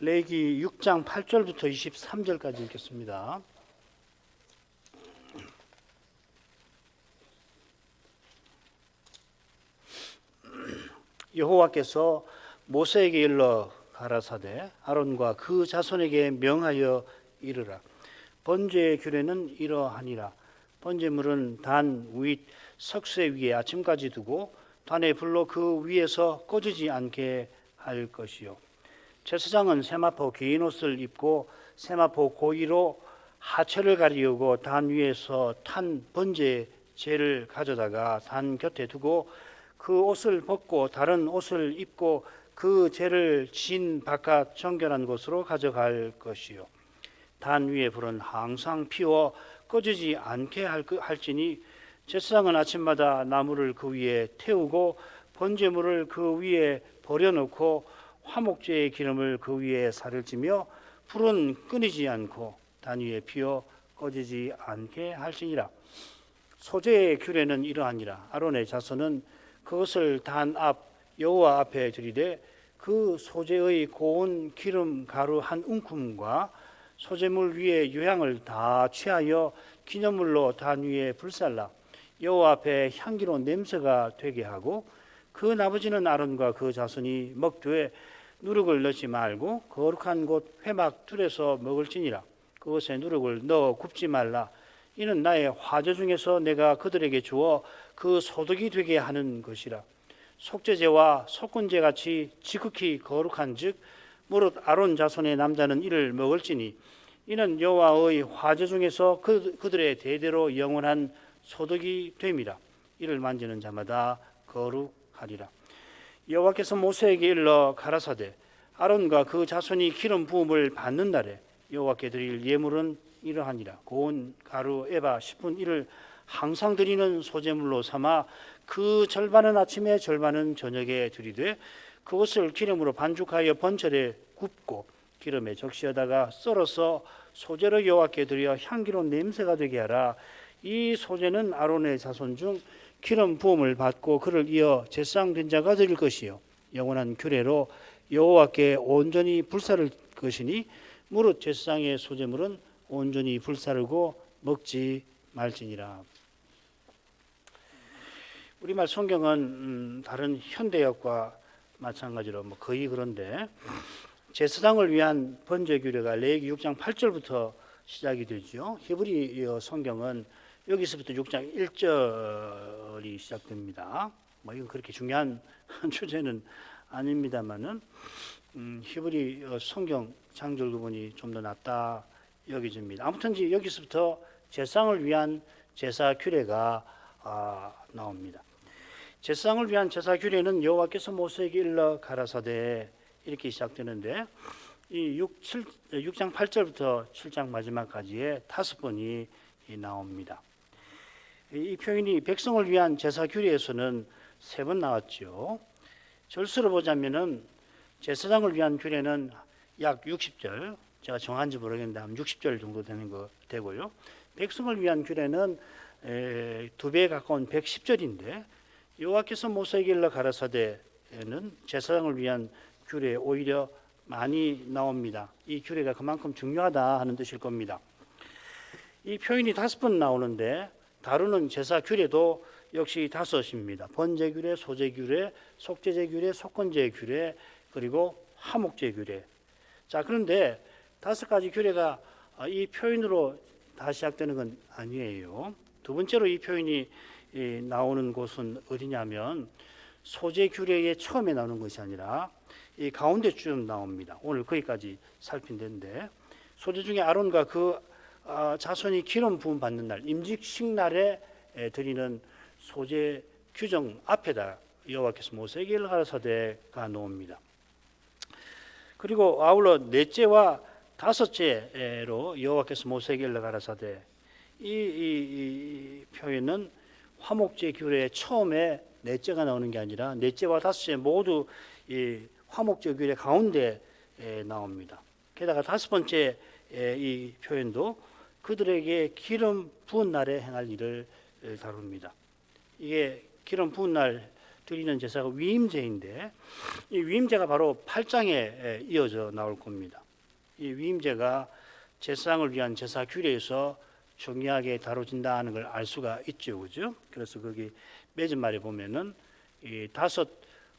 레위기 6장 8절부터 23절까지 읽겠습니다. 여호와께서 모세에게 일러 가라사대 아론과 그 자손에게 명하여 이르라. 번제의 규례는 이러하니라. 번제물은 단 윗 석쇠 위에 아침까지 두고 단의 불로 그 위에서 꺼지지 않게 할 것이요. 제사장은 세마포 긴 옷을 입고 세마포 고위로 하체를 가리우고 단 위에서 탄 번제 재를 가져다가 단 곁에 두고 그 옷을 벗고 다른 옷을 입고 그 재를 진 바깥 정결한 곳으로 가져갈 것이요. 단 위에 불은 항상 피워 꺼지지 않게 할지니 제사장은 아침마다 나무를 그 위에 태우고 번제물을 그 위에 버려놓고 화목제의 기름을 그 위에 살을 찌며 불은 끊이지 않고 단 위에 피워 꺼지지 않게 할지니라. 소제의 규례는 이러하니라. 아론의 자손은 그것을 단 앞 여호와 앞에 드리되 그 소제의 고운 기름 가루 한 움큼과 소제물 위에 유향을 다 취하여 기념물로 단 위에 불살라 여호와 앞에 향기로운 냄새가 되게 하고 그 나머지는 아론과 그 자손이 먹되 누룩을 넣지 말고 거룩한 곳 회막 툴에서 먹을지니라. 그것에 누룩을 넣어 굽지 말라. 이는 나의 화제 중에서 내가 그들에게 주어 그 소득이 되게 하는 것이라. 속죄제와 속건제 같이 지극히 거룩한즉 무릇 아론 자손의 남자는 이를 먹을지니 이는 여호와의 화제 중에서 그들의 대대로 영원한 소득이 됨이라. 이를 만지는 자마다 거룩하리라. 여호와께서 모세에게 일러 가라사대 아론과 그 자손이 기름 부음을 받는 날에 여호와께 드릴 예물은 이러하니라. 고운 가루 에바 10분 1을 항상 드리는 소제물로 삼아 그 절반은 아침에 절반은 저녁에 드리되 그것을 기름으로 반죽하여 번철에 굽고 기름에 적시하다가 썰어서 소제로 여호와께 드려 향기로운 냄새가 되게 하라. 이 소제는 아론의 자손 중 기름 부음을 받고 그를 이어 제사장 된 자가 드릴 것이요 영원한 규례로 여호와께 온전히 불사를 것이니 무릇 제사장의 소제물은 온전히 불사르고 먹지 말지니라. 우리말 성경은 다른 현대역과 마찬가지로 거의 그런데 제사장을 위한 번제 규례가 레위기 6장 8절부터 시작이 되죠. 히브리 성경은 여기서부터 6장 1절이 시작됩니다. 이건 그렇게 중요한 주제는 아닙니다만은 히브리 성경 창절 구분이 좀 더 낫다 여겨집니다. 아무튼 여기서부터 제사장을 위한 제사 규례가 나옵니다. 제사장을 위한 제사 규례는 여호와께서 모세에게 일러 가라사대 이렇게 시작되는데 이 6장 8절부터 7장 마지막까지의 5번이 나옵니다. 이 표현이 백성을 위한 제사 규례에서는 3번 나왔죠. 절수로 보자면은 제사장을 위한 규례는 약 60절, 제가 정한지 모르겠는데 한 60절 정도 되는 거 되고요. 백성을 위한 규례는 2배에 가까운 110절인데 여호와께서 모세에게 일러 가라사대에는 제사장을 위한 규례 오히려 많이 나옵니다. 이 규례가 그만큼 중요하다 하는 뜻일 겁니다. 이 표현이 5번 나오는데 다루는 제사 규례도 역시 5입니다. 번제 규례, 소제 규례, 속죄제 규례, 속건제 규례, 그리고 화목제 규례. 자, 그런데 5가지 규례가 이 표현으로 다 시작되는 건 아니에요. 두 번째로 이 표현이 나오는 곳은 어디냐면 소제 규례의 처음에 나오는 것이 아니라 이 가운데쯤 나옵니다. 오늘 거기까지 살핀데인데 소제 중에 아론과 그 자손이 기름 부음 받는 날 임직식 날에 드리는 소제 규정 앞에다 여호와께서 모세에게 일러 가라사대가 나옵니다. 그리고 아울러 넷째와 5째로 여호와께서 모세에게 일러 가라사대 이 표현은 화목제 규례의 처음에 넷째가 나오는 게 아니라 넷째와 5째 모두 이 화목제 규례 가운데 나옵니다. 게다가 5번째 이 표현도 그들에게 기름 부은 날에 행할 일을 다룹니다. 이게 기름 부은 날 드리는 제사가 위임제인데 이 위임제가 바로 8장에 이어져 나올 겁니다. 이 위임제가 제사장을 위한 제사 규례에서 중요하게 다뤄진다는 걸 알 수가 있죠, 그죠? 그래서 거기 맺은 말에 보면은 이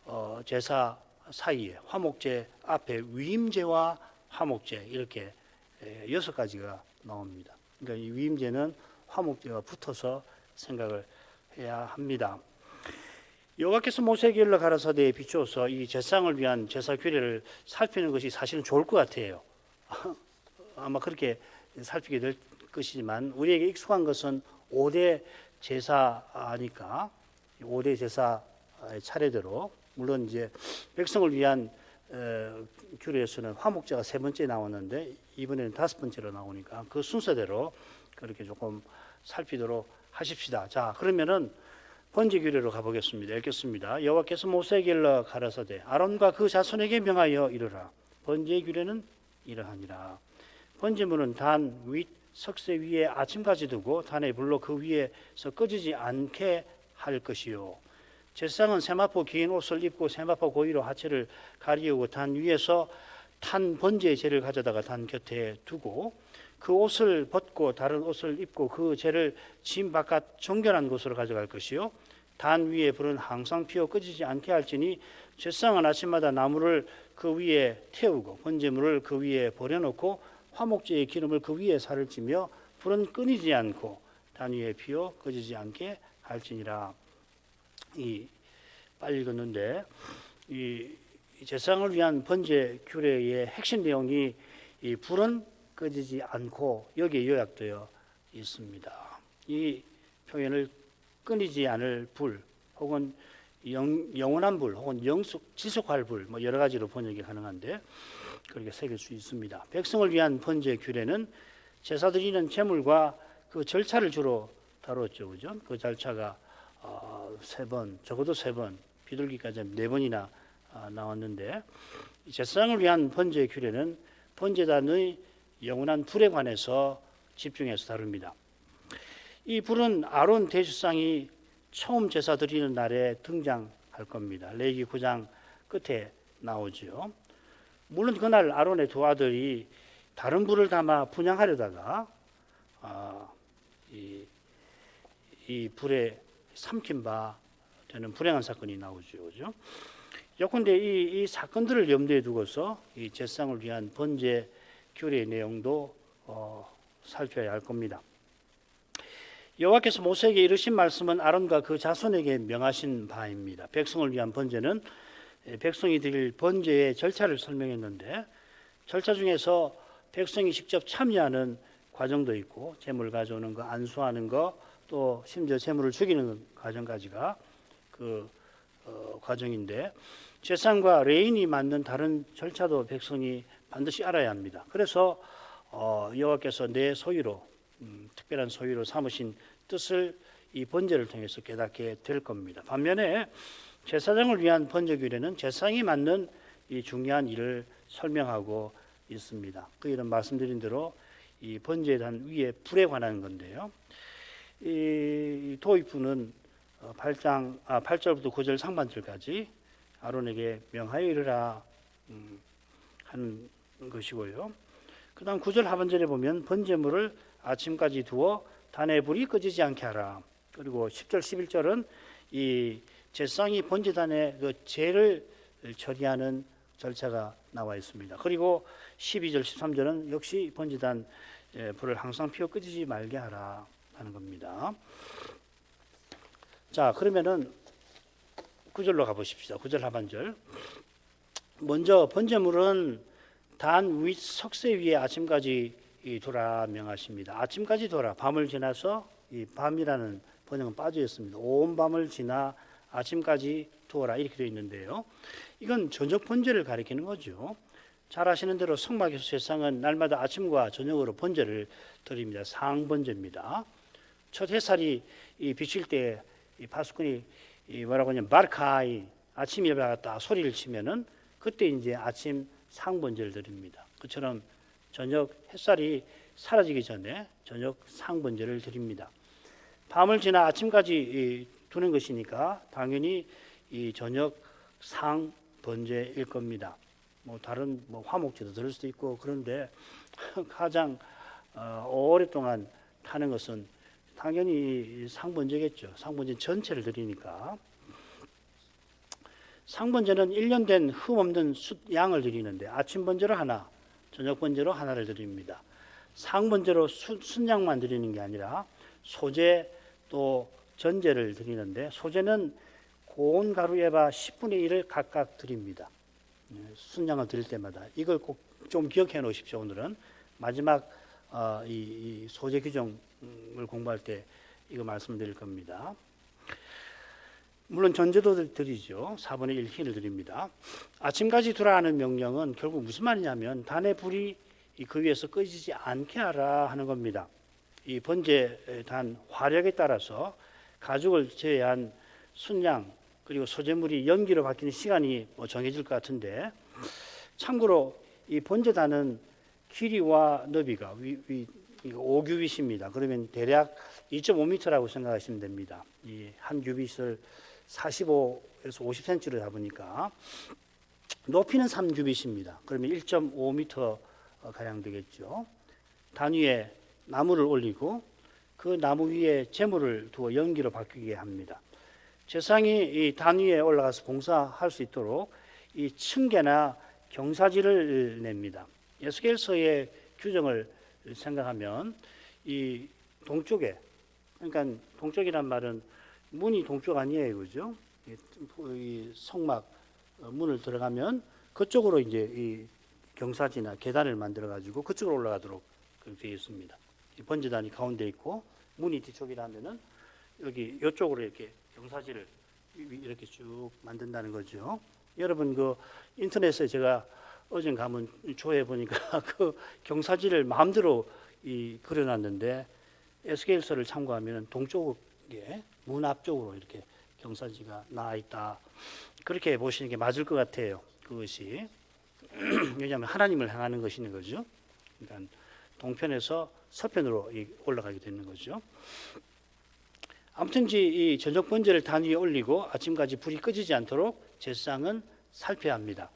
5 제사 사이에 화목제 앞에 위임제와 화목제 이렇게 6가지가 나옵니다. 그러니까 이 위임제는 화목제가 붙어서 생각을 해야 합니다. 여호와께서 모세에게 일러 가라사대에 비추어서 이 제사장을 위한 제사 규례를 살피는 것이 사실은 좋을 것 같아요. 아마 그렇게 살피게 될 것이지만 우리에게 익숙한 것은 5대 제사니까 5대 제사 차례대로 물론 이제 백성을 위한 규례에서는 화목제가 3번째 나오는데 이번에는 5번째로 나오니까 그 순서대로 그렇게 조금 살피도록 하십시다. 자, 그러면은 번제 규례로 가보겠습니다. 읽겠습니다. 여호와께서 모세에게 일러 가라사대 아론과 그 자손에게 명하여 이르라. 번제 규례는 이러하니라. 번제물은 단 윗 석쇠 위에 아침까지 두고 단의 불로 그 위에서 꺼지지 않게 할 것이요. 제사장은 세마포 긴 옷을 입고 세마포 고위로 하체를 가리우고 단 위에서 탄 번제의 재를 가져다가 단 곁에 두고 그 옷을 벗고 다른 옷을 입고 그 재를 짐 바깥 정결한 곳으로 가져갈 것이요. 단 위에 불은 항상 피어 꺼지지 않게 할지니 제사장은 아침마다 나무를 그 위에 태우고 번제물을 그 위에 버려놓고 화목제의 기름을 그 위에 살을 찌며 불은 끊이지 않고 단 위에 피어 꺼지지 않게 할지니라. 빨리 읽었는데 이 제사장을 위한 번제 규례의 핵심 내용이 이 불은 꺼지지 않고 여기에 요약되어 있습니다. 이 표현을 끊이지 않을 불 혹은 영원한 불 혹은 지속할 불 뭐 여러 가지로 번역이 가능한데 그렇게 새길 수 있습니다. 백성을 위한 번제 규례는 제사 드리는 제물과 그 절차를 주로 다뤘죠, 그죠? 그 절차가 3번, 적어도 3번, 비둘기까지 4번이나 나왔는데 제사장을 위한 번제 규례는 번제단의 영원한 불에 관해서 집중해서 다룹니다. 이 불은 아론 대제사장이 처음 제사 드리는 날에 등장할 겁니다. 레위기 9장 끝에 나오죠. 물론 그날 아론의 두 아들이 다른 불을 담아 분향하려다가 이 불에 삼킨 바 되는 불행한 사건이 나오죠, 그죠? 요컨대 이 사건들을 염두에 두고서 이 제사장을 위한 번제 규례의 내용도 살펴야 할 겁니다. 여호와께서 모세에게 이르신 말씀은 아론과 그 자손에게 명하신 바입니다. 백성을 위한 번제는 백성이 드릴 번제의 절차를 설명했는데 절차 중에서 백성이 직접 참여하는 과정도 있고 제물 가져오는 거, 안수하는 거, 또 심지어 제물을 죽이는 과정까지가 그 과정인데 제사장과 레인이 만든 다른 절차도 백성이 반드시 알아야 합니다. 그래서 여호와께서 내 소유로 특별한 소유로 삼으신 뜻을 이 번제를 통해서 깨닫게 될 겁니다. 반면에 제사장을 위한 번제 규례는 제사장이 맡는 이 중요한 일을 설명하고 있습니다. 그 일은 말씀드린 대로 이 번제단 위에 불에 관한 건데요. 이 도입부는 8절부터 9절 상반절까지 아론에게 명하여 이르라 하는 것이고요. 그 다음 9절 하반절에 보면 번제물을 아침까지 두어 단의 불이 꺼지지 않게 하라. 그리고 10절 11절은 이 제사장이 번제단의 그 죄를 처리하는 절차가 나와 있습니다. 그리고 12절 13절은 역시 번제단 불을 항상 피워 끄지지 말게 하라 하는 겁니다. 자, 그러면은 9절로 가보십시다. 9절 하반절. 먼저 번제물은 단 윗 석쇠 위에 아침까지 두라 명하십니다. 아침까지 두라. 밤을 지나서 이 밤이라는 번역은 빠져 있습니다. 온 밤을 지나 아침까지 두어라 이렇게 되어 있는데요. 이건 저녁 번제를 가리키는 거죠. 잘 아시는 대로 성막에서 제사장은 날마다 아침과 저녁으로 번제를 드립니다. 상번제입니다. 첫 햇살이 비칠 때 이 파수꾼이 뭐라고 하냐면 바르카이 아침이 밝았다 소리를 치면은 그때 이제 아침 상번제를 드립니다. 그처럼 저녁 햇살이 사라지기 전에 저녁 상번제를 드립니다. 밤을 지나 아침까지 두는 것이니까 당연히 이 저녁 상 번제일 겁니다. 뭐 다른 뭐 화목제도 들을 수도 있고 그런데 가장 오랫동안 타는 것은 당연히 상번제겠죠. 상번제 전체를 드리니까. 상번제는 1년 된 흠없는 양을 드리는데 아침 번제로 하나, 저녁 번제로 하나를 드립니다. 상번제로 순양만 드리는 게 아니라 소제 또 전제를 드리는데 소제는 고운 가루에바 10분의 1을 각각 드립니다. 순양을 드릴 때마다 이걸 꼭 좀 기억해 놓으십시오. 오늘은 마지막 이 소제 규정을 공부할 때 이거 말씀드릴 겁니다. 물론 전제도 드리죠. 4분의 1 흰을 드립니다. 아침까지 두라 하는 명령은 결국 무슨 말이냐면 단의 불이 그 위에서 꺼지지 않게 하라 하는 겁니다. 이 번제 단 화력에 따라서 가죽을 제외한 순양 그리고 소재물이 연기로 바뀌는 시간이 정해질 것 같은데 참고로 이 번제단은 길이와 너비가 5규빗입니다. 그러면 대략 2.5m라고 생각하시면 됩니다. 이 한 규빗을 45에서 50cm로 잡으니까 높이는 3규빗입니다. 그러면 1.5m 가량 되겠죠. 단 위에 나무를 올리고 그 나무 위에 재물을 두어 연기로 바뀌게 합니다. 제상이 이 단 위에 올라가서 봉사할 수 있도록 이 층계나 경사지를 냅니다. 에스겔서의 규정을 생각하면 이 동쪽에, 그러니까 동쪽이란 말은 문이 동쪽 아니에요, 그죠? 이 성막 문을 들어가면 그쪽으로 이제 이 경사지나 계단을 만들어 가지고 그쪽으로 올라가도록 되어 있습니다. 이 번제단이 가운데 있고 문이 뒤쪽이라면은 여기 이쪽으로 이렇게 경사지를 이렇게 쭉 만든다는 거죠. 여러분 그 인터넷에 제가 어제 가면 조회 보니까 그 경사지를 마음대로 그려놨는데 에스겔서를 참고하면 동쪽에 문 앞쪽으로 이렇게 경사지가 나와 있다. 그렇게 보시는 게 맞을 것 같아요. 그것이 왜냐하면 하나님을 향하는 것이는 거죠. 그러니까 동편에서 서편으로 올라가게 되는 거죠. 아무튼 이 저녁 번제를 단 위에 올리고 아침까지 불이 꺼지지 않도록 제사장은 살펴야 합니다.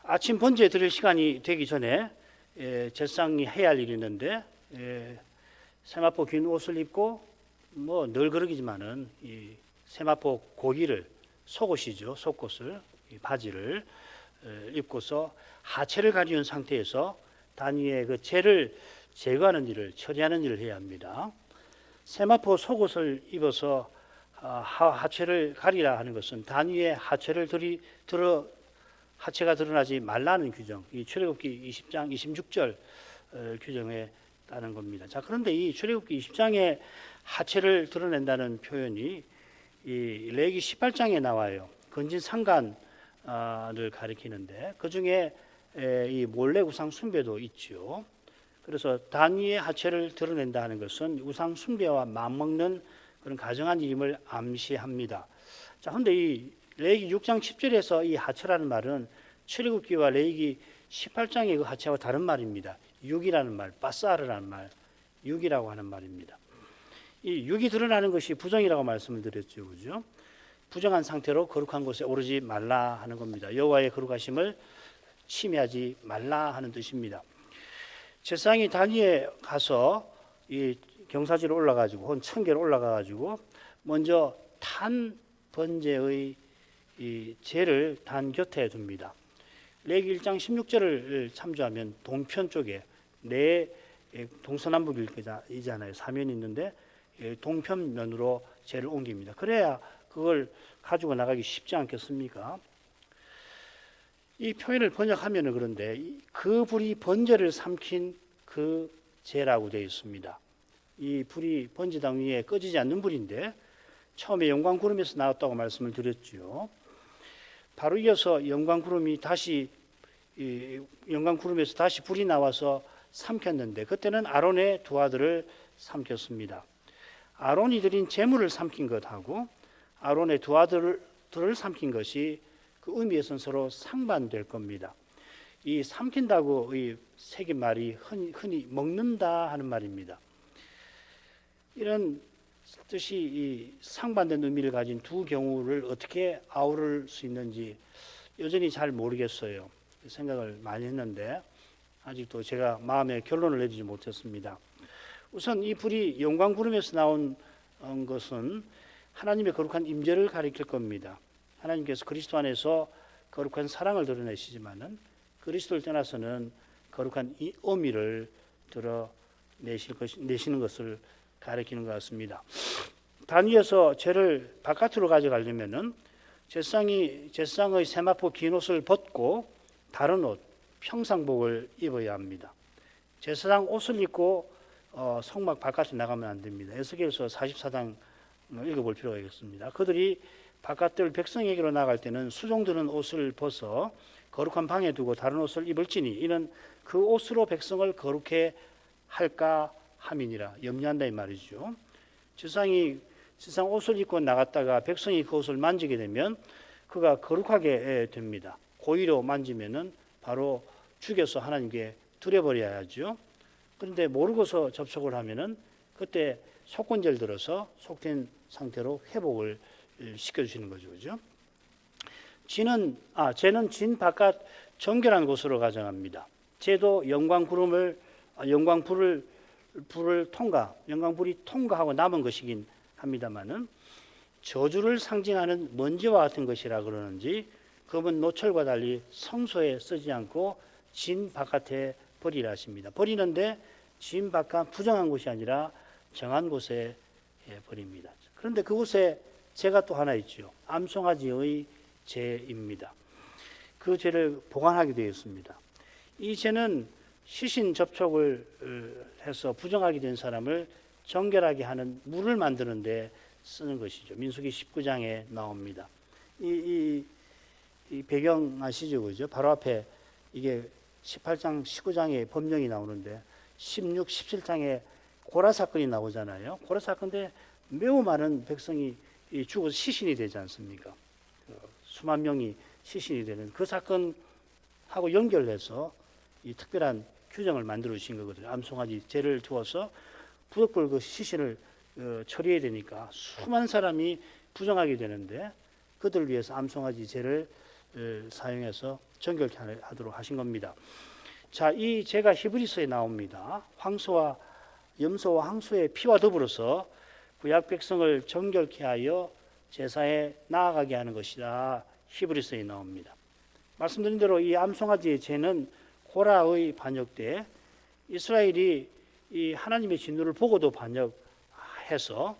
아침 번제 드릴 시간이 되기 전에 제사장이 해야 할 일이 있는데 세마포 긴 옷을 입고 뭐 늘 그러기지만은 이 세마포 고기를 속옷이죠. 속옷을 바지를 입고서 하체를 가리운 상태에서 단 위에 그 재를 제거하는 일을 처리하는 일을 해야 합니다. 세마포 속옷을 입어서 하체를 가리라 하는 것은 단 위에 하체가 드러나지 말라는 규정, 이 출애굽기 20장 26절 규정에 따른 겁니다. 자, 그런데 이 출애굽기 20장에 하체를 드러낸다는 표현이 이 레위기 18장에 나와요. 건진 상간을 가리키는데 그 중에 이 몰래 우상 숭배도 있죠. 그래서 단 위에 하체를 드러낸다 하는 것은 우상 숭배와 맞먹는 그런 가정한 일임을 암시합니다. 자, 그런데 이 레위기 6장 10절에서 이 하체라는 말은 출애굽기와 레위기 18장의 그 하체와 다른 말입니다. 육이라는 말, 바사르라는 말, 육이라고 하는 말입니다. 이 육이 드러나는 것이 부정이라고 말씀을 드렸죠, 그죠? 부정한 상태로 거룩한 곳에 오르지 말라 하는 겁니다. 여호와의 거룩하심을 침해하지 말라 하는 뜻입니다. 제사장이 단 위에 가서 이 경사지로 올라가지고 혹은 청계로 올라가가지고 먼저 탄 번제의 이 재를 단 곁에 둡니다. 레위기 1장 16절을 참조하면 동편 쪽에 동서남북이잖아요. 사면이 있는데 동편면으로 재를 옮깁니다. 그래야 그걸 가지고 나가기 쉽지 않겠습니까? 이 표현을 번역하면 그런데 그 불이 번제를 삼킨 그 재라고 되어 있습니다. 이 불이 번제당 위에 꺼지지 않는 불인데 처음에 영광 구름에서 나왔다고 말씀을 드렸죠. 바로 이어서 영광 구름에서 다시 불이 나와서 삼켰는데 그때는 아론의 두 아들을 삼켰습니다. 아론이 드린 제물을 삼킨 것하고 아론의 두 아들을 삼킨 것이 그 의미에서는 서로 상반될 겁니다. 이 삼킨다고 새긴 말이 흔히 먹는다 하는 말입니다. 이런 뜻이 이 상반된 의미를 가진 두 경우를 어떻게 아우를 수 있는지 여전히 잘 모르겠어요. 생각을 많이 했는데 아직도 제가 마음의 결론을 내리지 못했습니다. 우선 이 불이 영광 구름에서 나온 것은 하나님의 거룩한 임재를 가리킬 겁니다. 하나님께서 그리스도 안에서 거룩한 사랑을 드러내시지만은 그리스도를 떠나서는 거룩한 이 의미를 드러내시는 것을 가리키는 것 같습니다. 단 위에서 죄를 바깥으로 가져가려면은 제사장의 세마포 긴 옷을 벗고 다른 옷, 평상복을 입어야 합니다. 제사장 옷을 입고 성막 바깥에 나가면 안 됩니다. 에스겔서 44장 읽어볼 필요가 있겠습니다. 그들이 바깥들 백성에게로 나갈 때는 수종드는 옷을 벗어 거룩한 방에 두고 다른 옷을 입을지니 이는 그 옷으로 백성을 거룩해 할까 함이니라. 염려한다 이 말이죠. 제사장 옷을 입고 나갔다가 백성이 그 옷을 만지게 되면 그가 거룩하게 됩니다. 고의로 만지면은 바로 죽여서 하나님께 드려버려야 하죠. 그런데 모르고서 접촉을 하면은 그때 속건제를 들어서 속된 상태로 회복을 시켜주시는 거죠. 그죠? 죄는 진 바깥 정결한 곳으로 가정합니다. 죄도 영광불을 통과하고 남은 것이긴 합니다만은 저주를 상징하는 먼지와 같은 것이라 그러는지 검은 노철과 달리 성소에 쓰지 않고 진 바깥에 버리라 하십니다. 버리는데 진 바깥 부정한 곳이 아니라 정한 곳에 버립니다. 그런데 그곳에 죄가 또 하나 있죠. 암송아지의 죄입니다. 그 죄를 보관하게 되어 있습니다. 이 죄는 시신 접촉을 해서 부정하게 된 사람을 정결하게 하는 물을 만드는데 쓰는 것이죠. 민수기 19장에 나옵니다. 이 배경 아시죠? 그죠? 바로 앞에 이게 18장, 19장에 법령이 나오는데 16, 17장에 고라 사건이 나오잖아요. 고라 사건인데 매우 많은 백성이 죽어서 시신이 되지 않습니까? 수만 명이 시신이 되는 그 사건하고 연결해서 이 특별한 규정을 만들어 주신 거거든요. 암송아지 죄를 두어서 부적불 그 시신을 처리해야 되니까 수많은 사람이 부정하게 되는데 그들을 위해서 암송아지 죄를 사용해서 정결케 하도록 하신 겁니다. 자, 이 죄가 히브리서에 나옵니다. 염소와 항소의 피와 더불어서 구약 백성을 정결케 하여 제사에 나아가게 하는 것이다. 히브리서에 나옵니다. 말씀드린 대로 이 암송아지의 죄는 고라의 반역 때 이스라엘이 이 하나님의 진노를 보고도 반역해서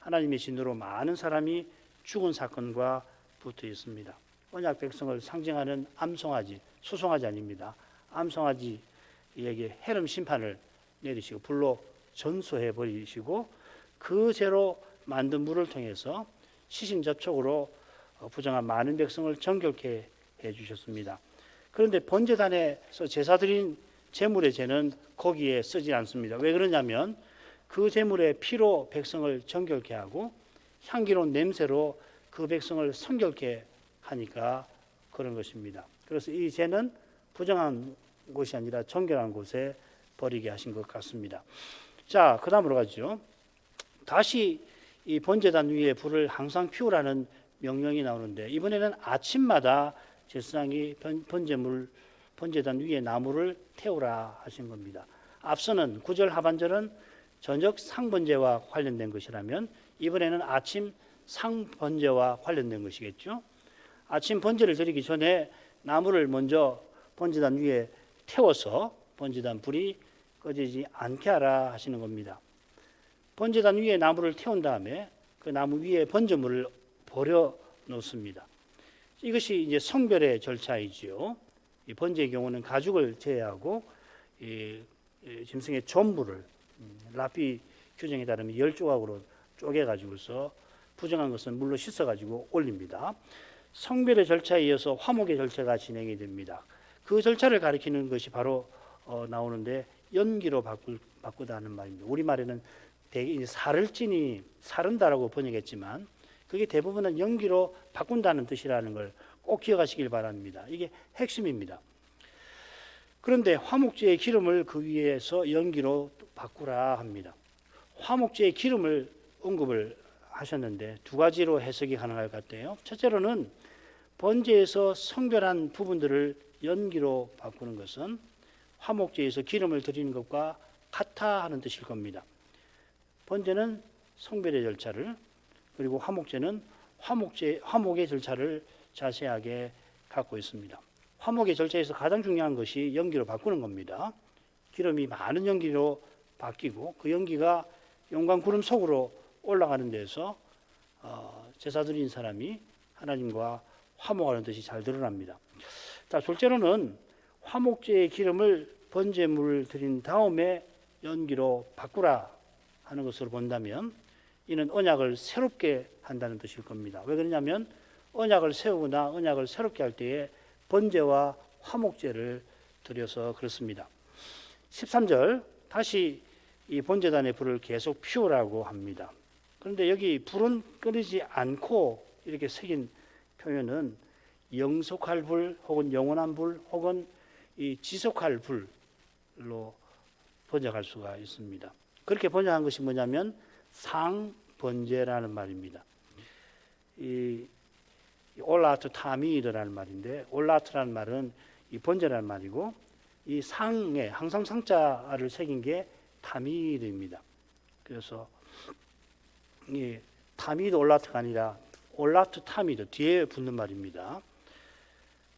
하나님의 진노로 많은 사람이 죽은 사건과 붙어 있습니다. 언약 백성을 상징하는 암송아지, 수송아지 아닙니다. 암송아지에게 해름 심판을 내리시고 불로 전소해 버리시고 그 죄로 만든 물을 통해서 시신 접촉으로 부정한 많은 백성을 정결케 해 주셨습니다. 그런데 번제단에서 제사 드린 제물의 죄는 거기에 쓰지 않습니다. 왜 그러냐면 그 제물의 피로 백성을 정결케 하고 향기로운 냄새로 그 백성을 성결케 하니까 그런 것입니다. 그래서 이 죄는 부정한 곳이 아니라 정결한 곳에 버리게 하신 것 같습니다. 자, 그 다음으로 가죠. 다시 이 번제단 위에 불을 항상 피우라는 명령이 나오는데 이번에는 아침마다 제사장이 번제단 위에 나무를 태우라 하신 겁니다. 앞서는 9절 하반절은 저녁 상번제와 관련된 것이라면 이번에는 아침 상번제와 관련된 것이겠죠. 아침 번제를 드리기 전에 나무를 먼저 번제단 위에 태워서 번제단 불이 꺼지지 않게 하라 하시는 겁니다. 번제단 위에 나무를 태운 다음에 그 나무 위에 번제물을 버려 놓습니다. 이것이 이제 성별의 절차이지요. 이 번제의 경우는 가죽을 제외하고 짐승의 전부를 라피 규정에 따르면 10조각으로 쪼개가지고서 부정한 것은 물로 씻어가지고 올립니다. 성별의 절차에 이어서 화목의 절차가 진행이 됩니다. 그 절차를 가리키는 것이 바로 나오는데 연기로 바꾸다는 말입니다. 우리말에는 대개 살을 찌니 사른다라고 번역했지만 그게 대부분은 연기로 바꾼다는 뜻이라는 걸 꼭 기억하시길 바랍니다. 이게 핵심입니다. 그런데 화목제의 기름을 그 위에서 연기로 바꾸라 합니다. 화목제의 기름을 언급을 하셨는데 두 가지로 해석이 가능할 것 같아요. 첫째로는 번제에서 성별한 부분들을 연기로 바꾸는 것은 화목제에서 기름을 드리는 것과 같아 하는 뜻일 겁니다. 번제는 성별의 절차를, 그리고 화목제는 화목의 절차를 자세하게 갖고 있습니다. 화목의 절차에서 가장 중요한 것이 연기로 바꾸는 겁니다. 기름이 많은 연기로 바뀌고 그 연기가 영광 구름 속으로 올라가는 데서 제사 드린 사람이 하나님과 화목하는 뜻이 잘 드러납니다. 자, 둘째로는 화목제의 기름을 번제물을 드린 다음에 연기로 바꾸라 하는 것으로 본다면 이는 언약을 새롭게 한다는 뜻일 겁니다. 왜 그러냐면 언약을 세우거나 언약을 새롭게 할 때에 번제와 화목제를 드려서 그렇습니다. 13절 다시 이 번제단의 불을 계속 피우라고 합니다. 그런데 여기 불은 끄지 않고 이렇게 새긴 표현은 영속할 불 혹은 영원한 불 혹은 이 지속할 불로 번역할 수가 있습니다. 그렇게 번역한 것이 뭐냐면 상번제라는 말입니다. 이 올라트 타미드라는 말인데 올라트라는 말은 이 번제라는 말이고 이 상에 항상 상자를 새긴 게 타미드입니다. 그래서 이 타미드 올라트가 아니라 올라트 타미드 뒤에 붙는 말입니다.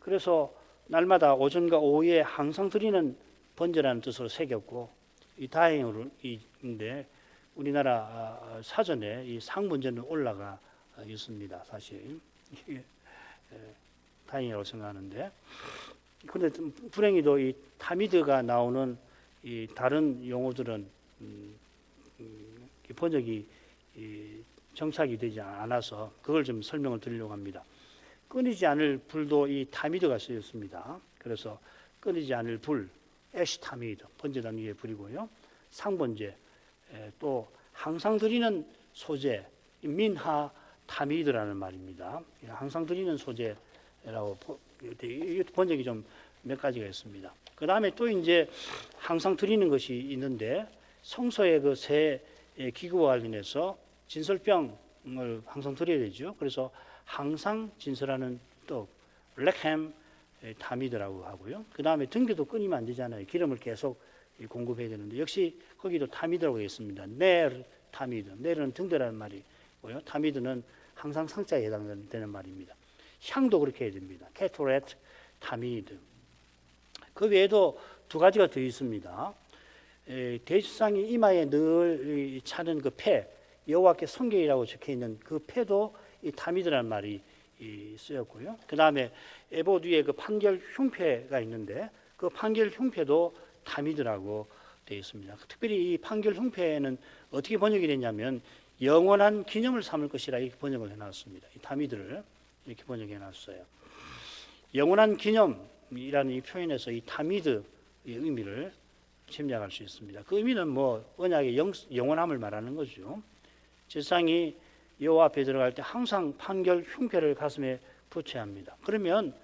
그래서 날마다 오전과 오후에 항상 드리는 번제라는 뜻으로 새겼고 이 다행인데 우리나라 사전에 이 상번제는 올라가 있습니다. 사실 다행이라고 생각하는데 그런데 불행히도 이 타미드가 나오는 이 다른 용어들은 번역이 정착이 되지 않아서 그걸 좀 설명을 드리려고 합니다. 끊이지 않을 불도 이 타미드가 쓰였습니다. 그래서 끊이지 않을 불, 애쉬 타미드, 번제단 위에 불이고요. 상번제, 또 항상 드리는 소제, 민하 타미드라는 말입니다. 항상 드리는 소제라고 번역이 좀 몇 가지가 있습니다. 그 다음에 또 이제 항상 드리는 것이 있는데 성소의 그 새 기구와 관련해서 진설병을 항상 드려야 되죠. 그래서 항상 진설하는 떡, 렉햄 타미드라고 하고요. 그 다음에 등기도 끊이면 안 되잖아요. 기름을 계속 공급해야 되는데 역시 거기도 타미드라고 했습니다. 넬 타미드, 넬은 등대라는 말이고요. 타미드는 항상 상자에 해당되는 말입니다. 향도 그렇게 해야 됩니다. 케토렛 타미드. 그 외에도 두 가지가 더 있습니다. 대주상이 이마에 늘 차는 그 패, 여호와께 성결이라고 적혀 있는 그 패도 이 타미드라는 말이 쓰였고요. 그 다음에 에봇 위에 그 판결 흉패가 있는데 그 판결 흉패도 타미드라고 되어 있습니다. 특별히 이 판결 흉패는 어떻게 번역이 됐냐면 영원한 기념을 삼을 것이라 이렇게 번역을 해놨습니다. 이 타미드를 이렇게 번역해 놨어요. 영원한 기념이라는 이 표현에서 이 타미드의 의미를 짐작할 수 있습니다. 그 의미는 뭐 언약의 영원함을 말하는 거죠. 제사장이 여호와 앞에 들어갈 때 항상 판결 흉패를 가슴에 붙여야 합니다. 그러면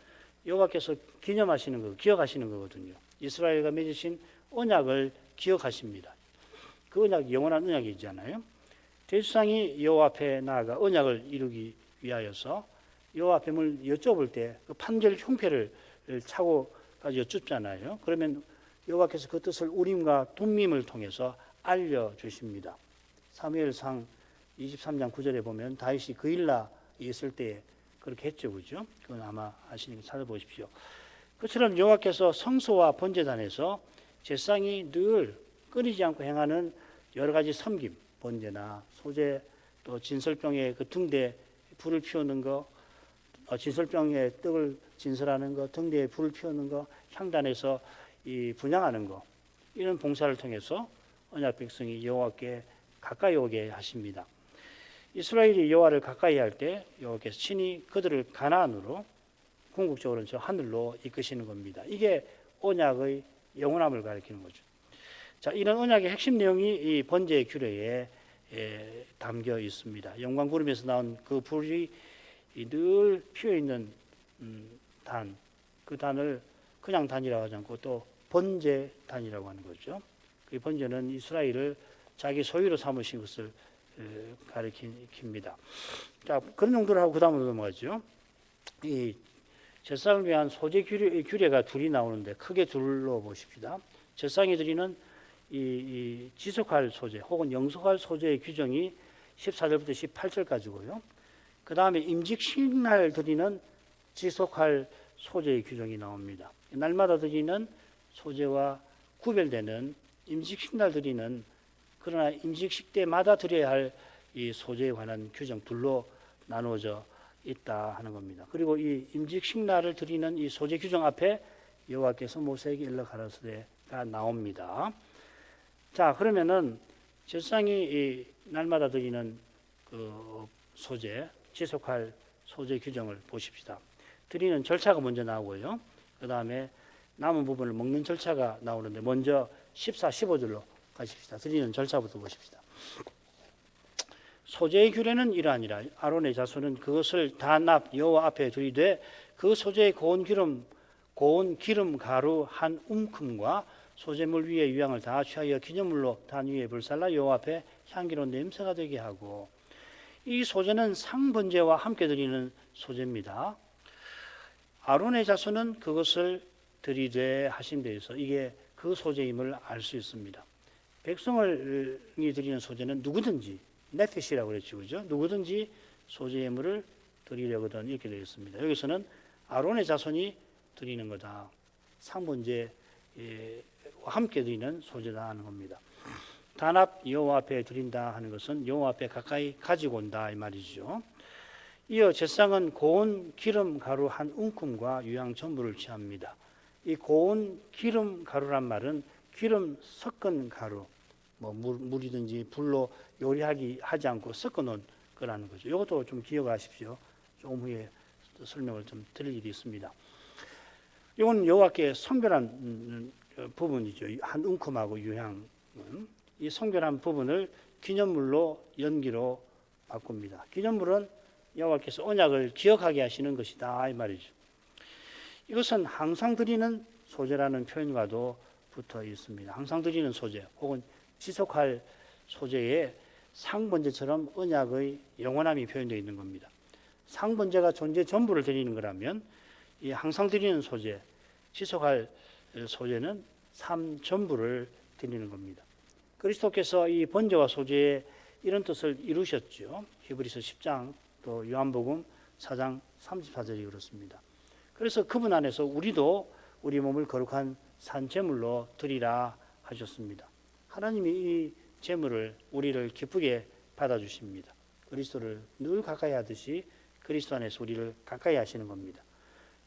여호와께서 기념하시는 거, 기억하시는 거거든요. 이스라엘과 맺으신 언약을 기억하십니다. 그 언약이 영원한 언약이잖아요. 대제사장이 여호와 앞에 나아가 언약을 이루기 위하여서 여호와 앞에 뭘 여쭤볼 때 그 판결 흉패를 차고까지 여쭙잖아요. 그러면 여호와께서 그 뜻을 우림과 둠밈을 통해서 알려주십니다. 사무엘상 23장 9절에 보면 다윗이 그일라 있을 때 그렇게 했죠, 그죠? 그건 아마 아시니까 찾아보십시오. 그처럼 여호와께서 성소와 번제단에서 제사장이 늘 끊이지 않고 행하는 여러 가지 섬김, 번제나 소제, 또 진설병에 그 등대 불을 피우는 거, 진설병에 떡을 진설하는 거, 등대에 불을 피우는 거, 향단에서 이 분향하는 거, 이런 봉사를 통해서 언약 백성이 여호와께 가까이 오게 하십니다. 이스라엘이 여호와를 가까이 할 때 여호와께서 친히 그들을 가나안으로 궁극적으로는 저 하늘로 이끄시는 겁니다. 이게 언약의 영원함을 가리키는 거죠. 자, 이런 언약의 핵심 내용이 이 번제의 규례에 담겨 있습니다. 영광 구름에서 나온 그 불이 늘 피어 있는 단, 그 단을 그냥 단이라고 하지 않고 또 번제 단이라고 하는 거죠. 그 번제는 이스라엘을 자기 소유로 삼으신 것을 가리킵니다. 자, 그런 정도로 하고 그 다음으로 넘어가죠. 이 제상을 위한 소재 규례가 둘이 나오는데 크게 둘로 보십시다. 제상이 드리는 이 지속할 소재 혹은 영속할 소재의 규정이 14절부터 18절까지고요. 그 다음에 임직식날 드리는 지속할 소재의 규정이 나옵니다. 날마다 드리는 소재와 구별되는 임직식날 드리는 그러나 임직식 때마다 드려야 할 이 소재에 관한 규정 둘로 나누어져 있다 하는 겁니다. 그리고 이 임직식날을 드리는 이 소재 규정 앞에 여호와께서 모세에게 일러 가라사대가 나옵니다. 자, 그러면은 제사장이 이 날마다 드리는 그 소재, 지속할 소재 규정을 보십시다. 드리는 절차가 먼저 나오고요. 그 다음에 남은 부분을 먹는 절차가 나오는데 먼저 14, 15절로 가십시다. 드리는 절차부터 보십시다. 소재의 규례는 이러하니라. 아론의 자손은 그것을 다 납 여호와 앞에 들이되 그 소재의 고운 기름 가루 한 움큼과 소재물 위에 유향을 다 취하여 기념물로 단 위에 불살라 여호와 앞에 향기로운 냄새가 되게 하고, 이 소재는 상번제와 함께 드리는 소재입니다. 아론의 자손은 그것을 드리되 하신 데에서 이게 그 소재임을 알 수 있습니다. 백성이 드리는 소재는 누구든지 네핏이라고 그랬죠, 그죠? 누구든지 소재 예물을 드리려거든 이렇게 되어 있습니다. 여기서는 아론의 자손이 드리는 거다. 상번제와 함께 드리는 소재다 하는 겁니다. 단합 여호와 앞에 드린다 하는 것은 여호와 앞에 가까이 가지고 온다 이 말이죠. 이어 제사장은 고운 기름 가루 한 움큼과 유향 전부를 취합니다. 이 고운 기름 가루란 말은 기름 섞은 가루, 뭐 물이든지 불로 요리하지 않고 섞어 놓은 거라는 거죠. 이것도 좀 기억하십시오. 조금 후에 설명을 좀 드릴 일이 있습니다. 이건 여호와께 성별한 부분이죠. 한 움큼하고 유향. 이 성별한 부분을 기념물로 연기로 바꿉니다. 기념물은 여호와께서 언약을 기억하게 하시는 것이다 이 말이죠. 이것은 항상 드리는 소재라는 표현과도 붙어 있습니다. 항상 드리는 소재 혹은 지속할 소재에 상번제처럼 언약의 영원함이 표현되어 있는 겁니다. 상번제가 존재 전부를 드리는 거라면 이 항상 드리는 소재, 지속할 소재는 삶 전부를 드리는 겁니다. 그리스도께서 이 번제와 소재의 이런 뜻을 이루셨죠. 히브리서 10장 또 요한복음 4장 34절이 그렇습니다. 그래서 그분 안에서 우리도 우리 몸을 거룩한 산 제물로 드리라 하셨습니다. 하나님이 이 제물을 우리를 기쁘게 받아주십니다. 그리스도를 늘 가까이 하듯이 그리스도 안에서 우리를 가까이 하시는 겁니다.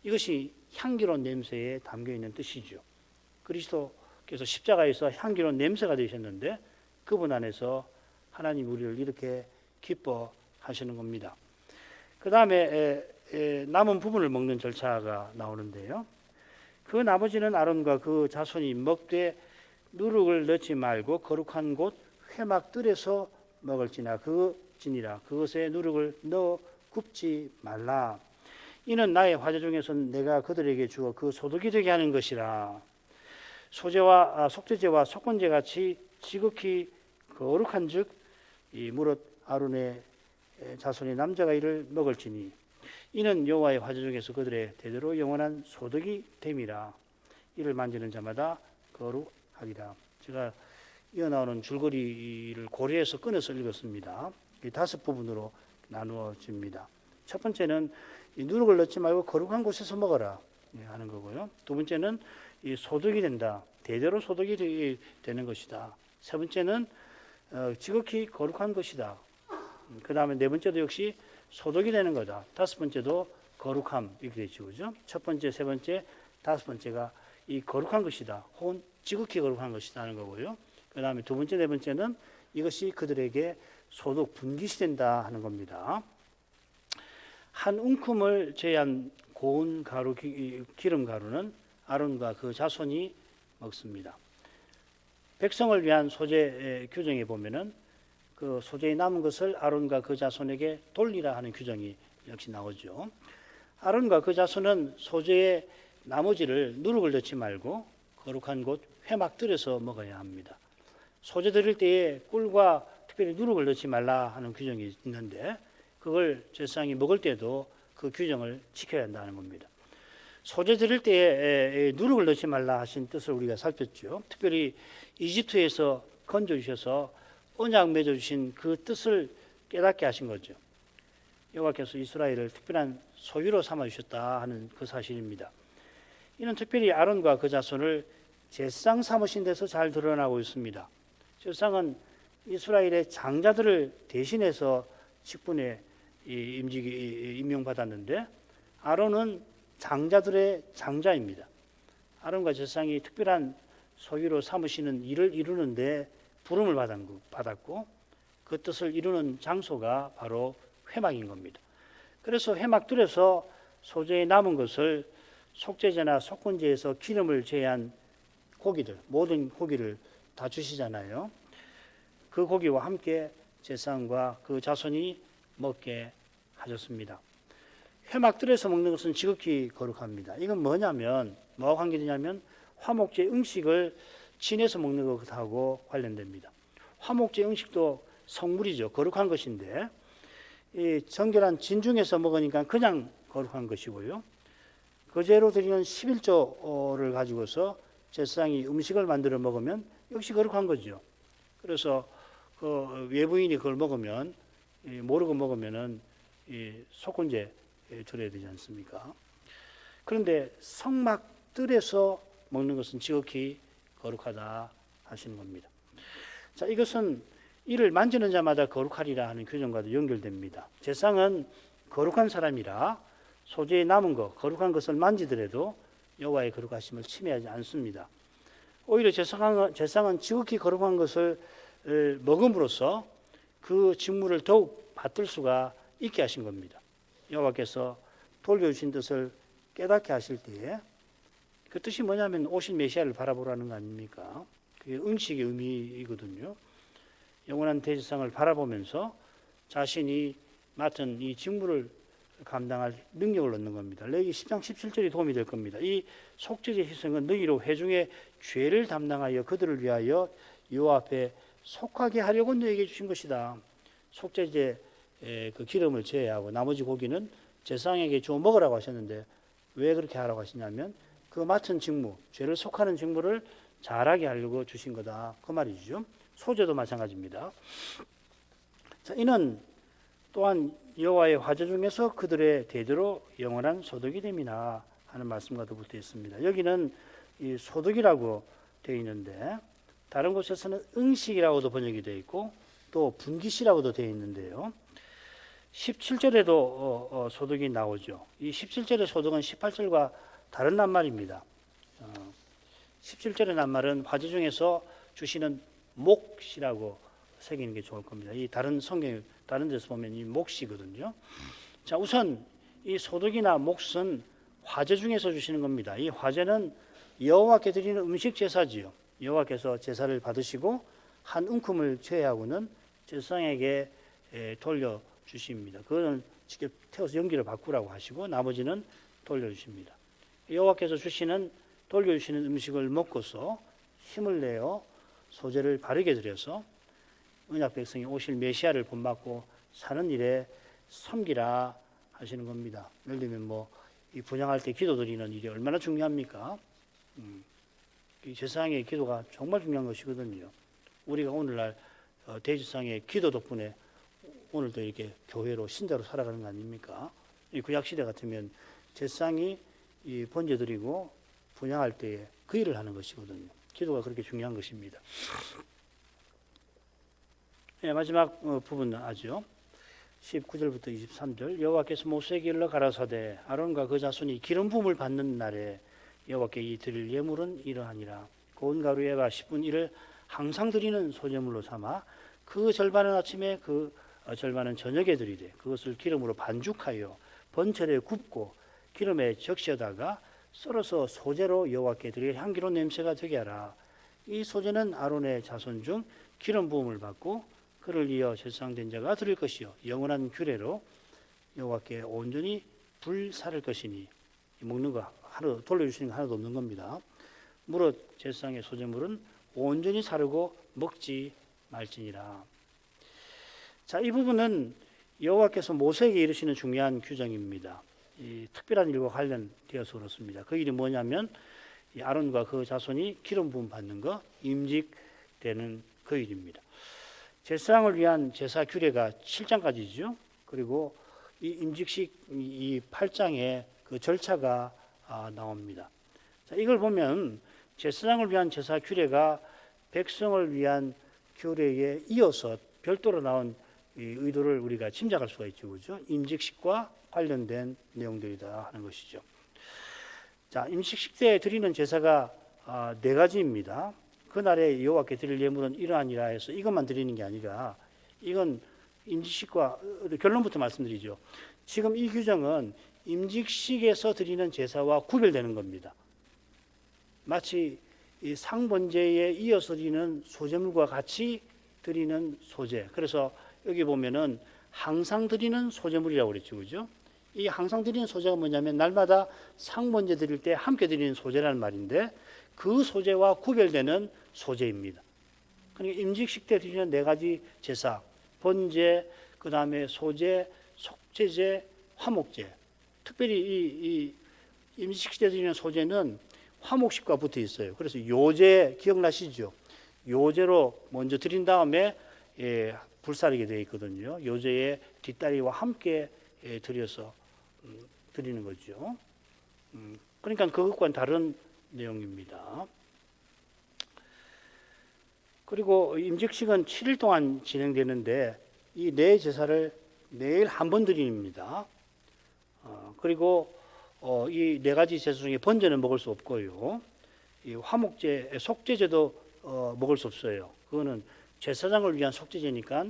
이것이 향기로운 냄새에 담겨있는 뜻이죠. 그리스도께서 십자가에서 향기로운 냄새가 되셨는데 그분 안에서 하나님 우리를 이렇게 기뻐하시는 겁니다. 그 다음에 남은 부분을 먹는 절차가 나오는데요. 그 나머지는 아론과 그 자손이 먹되 누룩을 넣지 말고 거룩한 곳 회막들에서 먹을지나 그지니라. 그것에 누룩을 넣어 굽지 말라. 이는 나의 화제 중에서 내가 그들에게 주어 그 소득이 되게 하는 것이라. 소제와 속죄제와 속건제 같이 지극히 거룩한즉 이 무릇 아론의 자손의 남자가 이를 먹을지니 이는 여호와의 화제 중에서 그들의 대대로 영원한 소득이 됨이라. 이를 만지는 자마다 거룩하리라. 제가 이어 나오는 줄거리를 고려해서 꺼내서 읽었습니다. 이 5 부분으로 나누어집니다. 첫 번째는 이 누룩을 넣지 말고 거룩한 곳에서 먹어라 하는 거고요. 두 번째는 이 소득이 된다. 대대로 소득이 되는 것이다. 세 번째는 지극히 거룩한 것이다. 그 다음에 네 번째도 역시 소득이 되는 거다. 5번째도 거룩함 이렇게 되죠, 그죠? 첫 번째, 세 번째, 5번째가 이 거룩한 것이다. 혹은 지극히 거룩한 것이다 하는 거고요. 그 다음에 두 번째, 네 번째는 이것이 그들에게 소득 분깃이 된다 하는 겁니다. 한 움큼을 제한 고운 가루, 기름 가루는 아론과 그 자손이 먹습니다. 백성을 위한 소재 규정에 보면은 그 소재에 남은 것을 아론과 그 자손에게 돌리라 하는 규정이 역시 나오죠. 아론과 그 자손은 소재의 나머지를 누룩을 넣지 말고 거룩한 곳 회막들에서 먹어야 합니다. 소재 드릴 때에 꿀과 특별히 누룩을 넣지 말라 하는 규정이 있는데 그걸 제사장이 먹을 때도 그 규정을 지켜야 한다는 겁니다. 소재 드릴 때에 누룩을 넣지 말라 하신 뜻을 우리가 살폈죠. 특별히 이집트에서 건져주셔서 언약 맺어주신 그 뜻을 깨닫게 하신 거죠. 여호와께서 이스라엘을 특별한 소유로 삼아주셨다 하는 그 사실입니다. 이는 특별히 아론과 그 자손을 제사장 삼으신 데서 잘 드러나고 있습니다. 제사장은 이스라엘의 장자들을 대신해서 직분에 임명받았는데 아론은 장자들의 장자입니다. 아론과 제사장이 특별한 소유로 삼으시는 일을 이루는데 부름을 받았고 그 뜻을 이루는 장소가 바로 회막인 겁니다. 그래서 회막들에서 소재에 남은 것을 속죄제나 속건제에서 기름을 제한 고기들, 모든 고기를 다 주시잖아요. 그 고기와 함께 제사장과 그 자손이 먹게 하셨습니다. 회막들에서 먹는 것은 지극히 거룩합니다. 이건 뭐냐면 뭐와 관계되냐면 화목제 음식을 진에서 먹는 것하고 관련됩니다. 화목제 음식도 성물이죠. 거룩한 것인데 이 정결한 진중에서 먹으니까 그냥 거룩한 것이고요. 거제로 드리는 11조를 가지고서 제사장이 음식을 만들어 먹으면 역시 거룩한 거죠. 그래서 그 외부인이 그걸 먹으면 모르고 먹으면은 속건제 드려야 되지 않습니까? 그런데 성막들에서 먹는 것은 지극히 거룩하다 하시는 겁니다. 자, 이것은 이를 만지는 자마다 거룩하리라 하는 규정과도 연결됩니다. 제사장은 거룩한 사람이라 소재에 남은 것, 거룩한 것을 만지더라도 여호와의 거룩하심을 침해하지 않습니다. 오히려 제사장은 지극히 거룩한 것을 먹음으로써 그 직무를 더욱 받들 수가 있게 하신 겁니다. 여호와께서 돌려주신 뜻을 깨닫게 하실 때에 그 뜻이 뭐냐면 오신 메시아를 바라보라는 거 아닙니까? 그게 응식의 의미이거든요. 영원한 대제사장을 바라보면서 자신이 맡은 이 직무를 감당할 능력을 얻는 겁니다. 레위기 10장 17절이 도움이 될 겁니다. 이 속죄제 희생은 너희로 회중의 죄를 담당하여 그들을 위하여 여호와 앞에 속하게 하려고 너에게 주신 것이다. 속죄제 그 기름을 제외하고 나머지 고기는 제사장에게 주어 먹으라고 하셨는데 왜 그렇게 하라고 하시냐면 그 맡은 직무, 죄를 속하는 직무를 잘하게 하려고 주신 거다. 그 말이죠. 소재도 마찬가지입니다. 자, 이는 또한 여호와의 화제 중에서 그들의 대대로 영원한 소득이 됨이나 하는 말씀과도 붙어 있습니다. 여기는 이 소득이라고 되어 있는데 다른 곳에서는 응식이라고도 번역이 되어 있고 또 분깃이라고도 되어 있는데요. 17절에도 소득이 나오죠. 이 17절의 소득은 18절과 다른 낱말입니다. 17절의 낱말은 화제 중에서 주시는 몫이라고 새기는 게 좋을 겁니다. 이 다른 성경 다른 데서 보면 이 몫이거든요. 자, 우선 이 소득이나 몫은 화제 중에서 주시는 겁니다. 이 화제는 여호와께 드리는 음식 제사지요. 여호와께서 제사를 받으시고 한 움큼을 제외하고는 제사장에게 돌려 주십니다. 그거는 직접 태워서 연기를 바꾸라고 하시고 나머지는 돌려 주십니다. 여호와께서 돌려주시는 음식을 먹고서 힘을 내어 소재를 바르게 드려서 언약 백성이 오실 메시아를 본받고 사는 일에 섬기라 하시는 겁니다. 예를 들면 이 분양할 때 기도 드리는 일이 얼마나 중요합니까? 이 제사장의 기도가 정말 중요한 것이거든요. 우리가 오늘날 대제사장의 기도 덕분에 오늘도 이렇게 교회로 신자로 살아가는 거 아닙니까? 이 구약 시대 같으면 제사장이 이 번제 드리고 분양할 때에 그 일을 하는 것이거든요. 기도가 그렇게 중요한 것입니다. 네, 마지막 부분 아죠. 19절부터 23절 여호와께서 모세에게 일러 가라사대 아론과 그 자손이 기름 부음을 받는 날에 여호와께 이 드릴 예물은 이러하니라. 고운 가루에 바 10분 1을 항상 드리는 소제물로 삼아 그 절반은 아침에 그 절반은 저녁에 드리되 그것을 기름으로 반죽하여 번철에 굽고 기름에 적셔다가 썰어서 소제로 여호와께 드릴 향기로운 냄새가 되게 하라. 이 소제는 아론의 자손 중 기름 부음을 받고 그를 이어 제사장 된 자가 드릴 것이요 영원한 규례로 여호와께 온전히 불사를 것이니 먹는 거 하나 돌려주시는 거 하나도 없는 겁니다. 무릇 제사장의 소제물은 온전히 사르고 먹지 말지니라. 자, 이 부분은 여호와께서 모세에게 이르시는 중요한 규정입니다. 이 특별한 일과 관련되어서 그렇습니다. 그 일이 뭐냐면 이 아론과 그 자손이 기름 부음 받는 거, 임직되는 그 일입니다. 제사장을 위한 제사 규례가 7장까지죠. 그리고 이 임직식 이 8장에 그 절차가 나옵니다. 자, 이걸 보면 제사장을 위한 제사 규례가 백성을 위한 규례에 이어서 별도로 나온 이 의도를 우리가 짐작할 수가 있죠, 그렇죠? 임직식과 관련된 내용들이다 하는 것이죠. 자, 임직식 때 드리는 제사가 네 가지입니다. 그날에 여호와께 드릴 예물은 이러하니라 해서 이것만 드리는 게 아니라 이건 임직식과 결론부터 말씀드리죠. 지금 이 규정은 임직식에서 드리는 제사와 구별되는 겁니다. 마치 이 상번제에 이어서 드리는 소제물과 같이 드리는 소제. 그래서 여기 보면은 항상 드리는 소제물이라고 그랬죠, 그죠? 이 항상 드리는 소제가 뭐냐면 날마다 상번제 드릴 때 함께 드리는 소제라는 말인데 그 소제와 구별되는 소제입니다. 그러니까 임직식 때 드리는 네 가지 제사, 번제, 그 다음에 소제, 속제제, 화목제. 특별히 이 임직식 때 드리는 소제는 화목식과 붙어 있어요. 그래서 요제 기억나시죠? 요제로 먼저 드린 다음에 불사르게 되어 있거든요. 요제의 뒷다리와 함께 드려서 드리는 거죠. 그러니까 그것과는 다른 내용입니다. 그리고 임직식은 7일 동안 진행되는데 이 네 제사를 매일 한 번 드립니다. 그리고 이 네 가지 제사 중에 번제는 먹을 수 없고요. 이 화목제, 속제제도 먹을 수 없어요. 그거는 제사장을 위한 속제제니까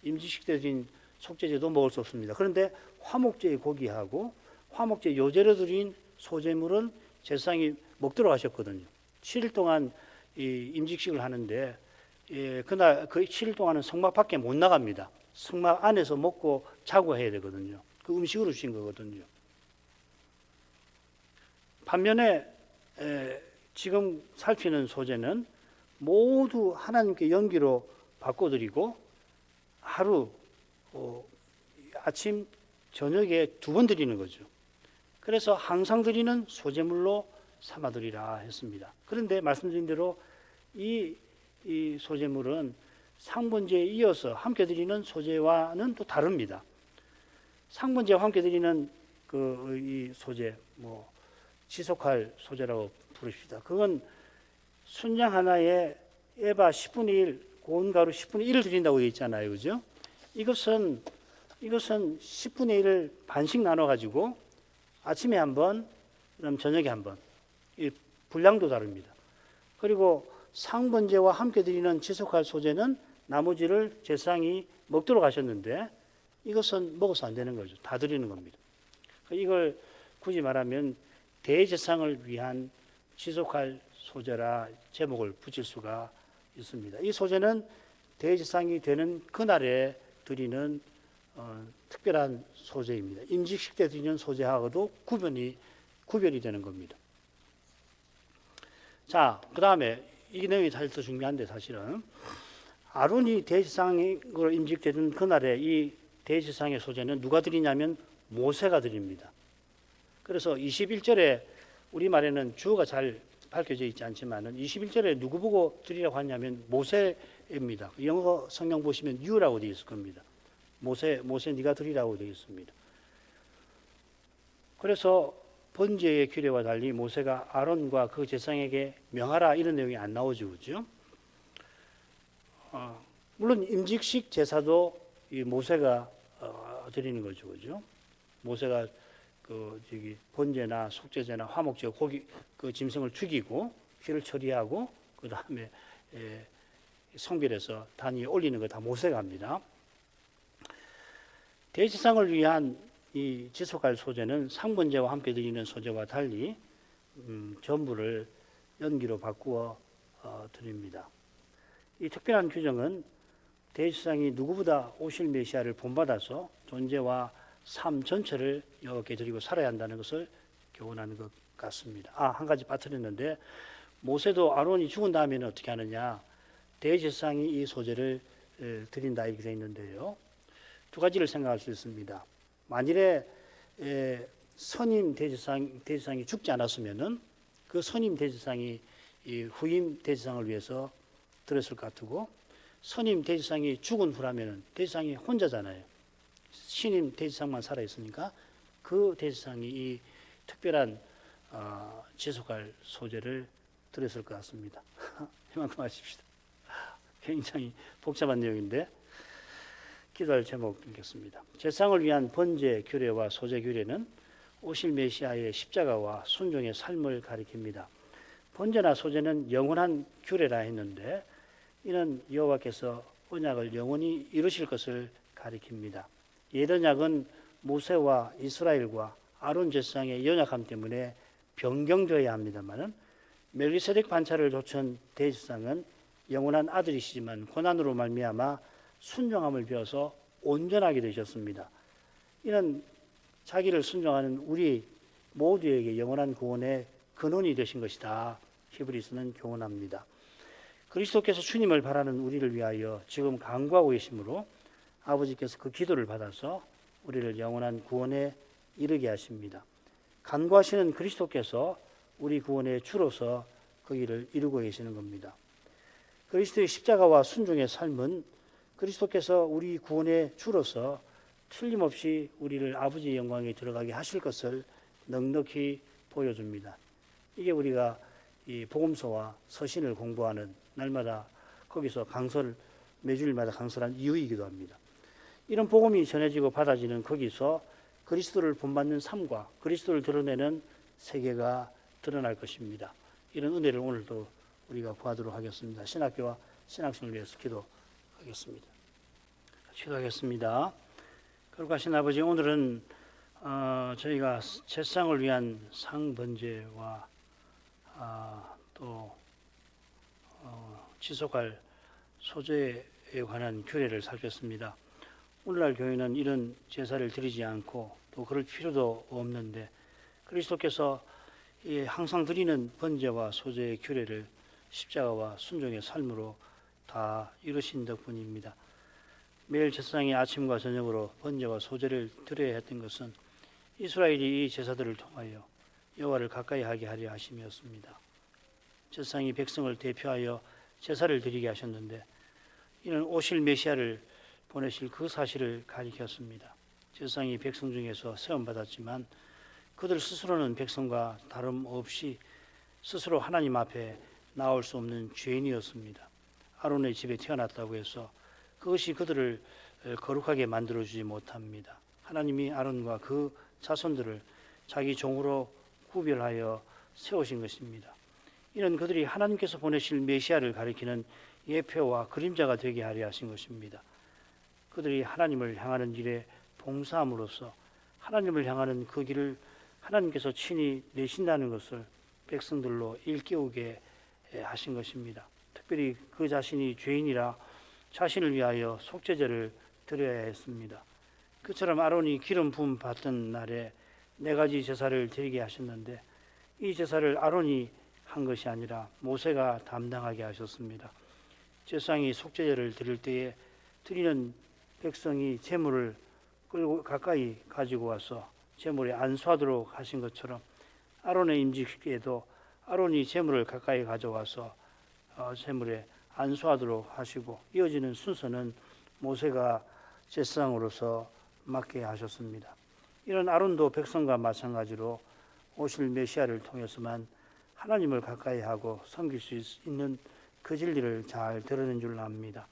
임직식 때 드린 속제제도 먹을 수 없습니다. 그런데 화목제의 고기하고 화목제 요제로 드린 소제물은 제사장이 먹도록 하셨거든요. 7일 동안 이 임직식을 하는데 그날 그 7일 동안은 성막 밖에 못 나갑니다. 성막 안에서 먹고 자고 해야 되거든요. 그 음식으로 주신 거거든요. 반면에 지금 살피는 소제는 모두 하나님께 연기로 바꿔드리고 하루 아침 저녁에 두 번 드리는 거죠. 그래서 항상 드리는 소제물로 삼아드리라 했습니다. 그런데 말씀드린 대로 이 소제물은 상번제에 이어서 함께 드리는 소제와는 또 다릅니다. 상번제와 함께 드리는 이 소제, 지속할 소제라고 부릅시다. 그건 순양 하나에 에바 10분의 1, 고운 가루 10분의 1을 드린다고 되어 있잖아요. 그죠? 이것은 10분의 1을 반씩 나눠 가지고 아침에 한 번, 그다음 저녁에 한 번. 이 분량도 다릅니다. 그리고 상번제와 함께 드리는 지속할 소제는 나머지를 제사장이 먹도록 하셨는데 이것은 먹어서 안 되는 거죠. 다 드리는 겁니다. 이걸 굳이 말하면 대제사장을 위한 지속할 소제라 제목을 붙일 수가 있습니다. 이 소제는 대제사장이 되는 그날에 드리는 특별한 소제입니다. 임직식 때 드리는 소제하고도 구별이 되는 겁니다. 자, 그 다음에 이 내용이 사실 더 중요한데 사실은 아론이 대제사장으로 임직되는 그날에 이 대제사장의 소제는 누가 드리냐면 모세가 드립니다. 그래서 21절에 우리말에는 주어가 잘 밝혀져 있지 않지만은 21절에 누구 보고 드리라고 하냐면 모세입니다. 영어 성경 보시면 you라고 되어 있을 겁니다. 모세 네가 드리라고 되어 있습니다. 그래서 번제의 규례와 달리 모세가 아론과 그 제사장에게 명하라 이런 내용이 안 나오죠, 그렇죠? 물론 임직식 제사도 이 모세가 드리는 거죠, 그렇죠? 모세가 번제나 속죄제나 화목제 고기 그 짐승을 죽이고 피를 처리하고 그 다음에 성별해서 단 위에 올리는 거 다 모세가 합니다. 대제사장을 위한 이 지속할 소제는 상번제와 함께 드리는 소제와 달리 전부를 연기로 바꾸어 드립니다. 이 특별한 규정은 대제사장이 누구보다 오실 메시아를 본받아서 존재와 삶 전체를 여호와께 드리고 살아야 한다는 것을 교훈하는 것 같습니다. 한 가지 빠뜨렸는데 모세도 아론이 죽은 다음에는 어떻게 하느냐? 대제사장이 이 소제를 드린다 이렇게 되어 있는데요. 두 가지를 생각할 수 있습니다. 만일에 선임 대제사장이 죽지 않았으면은 그 선임 대제사장이 이 후임 대제사장을 위해서 들었을 것 같고, 선임 대제사장이 죽은 후라면은 대제사장이 혼자잖아요. 신임 대제사장만 살아 있으니까 그 대제사장이 이 특별한 지속할 소재를 들었을 것 같습니다. 이만큼 하십시다. 굉장히 복잡한 내용인데 기도할 제목 읽겠습니다. 제사장을 위한 번제 규례와 소제 규례는 오실 메시아의 십자가와 순종의 삶을 가리킵니다. 번제나 소제는 영원한 규례라 했는데 이는 여호와께서 언약을 영원히 이루실 것을 가리킵니다. 옛 언약은 모세와 이스라엘과 아론 제사장의 연약함 때문에 변경되어야 합니다만은 멜기세덱 반차를 조천 대제사장은 영원한 아들이시지만 고난으로 말미암아 순종함을 배워서 온전하게 되셨습니다. 이는 자기를 순종하는 우리 모두에게 영원한 구원의 근원이 되신 것이다. 히브리서는 교훈합니다. 그리스도께서 주님을 바라는 우리를 위하여 지금 간구하고 계시므로 아버지께서 그 기도를 받아서 우리를 영원한 구원에 이르게 하십니다. 간구하시는 그리스도께서 우리 구원의 주로서 그 일을 이루고 계시는 겁니다. 그리스도의 십자가와 순종의 삶은 그리스도께서 우리 구원의 주로서 틀림없이 우리를 아버지의 영광에 들어가게 하실 것을 넉넉히 보여줍니다. 이게 우리가 이 복음서와 서신을 공부하는 날마다 거기서 매주일마다 강설한 이유이기도 합니다. 이런 복음이 전해지고 받아지는 거기서 그리스도를 본받는 삶과 그리스도를 드러내는 세계가 드러날 것입니다. 이런 은혜를 오늘도 우리가 구하도록 하겠습니다. 신학교와 신학생을 위해서 기도하겠습니다. 기도하겠습니다. 거룩하신 아버지, 오늘은 저희가 제사장을 위한 상번제와 또 지속할 소재에 관한 규례를 살폈습니다. 오늘날 교회는 이런 제사를 드리지 않고 또 그럴 필요도 없는데 그리스도께서 항상 드리는 번제와 소제의 규례를 십자가와 순종의 삶으로 다 이루신 덕분입니다. 매일 제사장이 아침과 저녁으로 번제와 소제를 드려야 했던 것은 이스라엘이 이 제사들을 통하여 여호와를 가까이 하게 하려 하심이었습니다. 제사장이 백성을 대표하여 제사를 드리게 하셨는데 이는 오실 메시아를 보내실 그 사실을 가리켰습니다. 제사장이 백성 중에서 세움받았지만 그들 스스로는 백성과 다름없이 스스로 하나님 앞에 나올 수 없는 죄인이었습니다. 아론의 집에 태어났다고 해서 그것이 그들을 거룩하게 만들어주지 못합니다. 하나님이 아론과 그 자손들을 자기 종으로 구별하여 세우신 것입니다. 이는 그들이 하나님께서 보내실 메시아를 가리키는 예표와 그림자가 되게 하려 하신 것입니다. 그들이 하나님을 향하는 길에 봉사함으로써 하나님을 향하는 그 길을 하나님께서 친히 내신다는 것을 백성들로 일깨우게 하신 것입니다. 특별히 그 자신이 죄인이라 자신을 위하여 속죄제를 드려야 했습니다. 그처럼 아론이 기름 부음 받던 날에 4가지 제사를 드리게 하셨는데 이 제사를 아론이 한 것이 아니라 모세가 담당하게 하셨습니다. 제사장이 속죄제를 드릴 때에 드리는 백성이 제물을 끌고 가까이 가지고 와서 제물에 안수하도록 하신 것처럼 아론의 임직에도 아론이 제물을 가까이 가져와서 제물에 안수하도록 하시고 이어지는 순서는 모세가 제사장으로서 맡게 하셨습니다. 이런 아론도 백성과 마찬가지로 오실 메시아를 통해서만 하나님을 가까이 하고 섬길 수 있는 그 진리를 잘 드러낸 줄 압니다.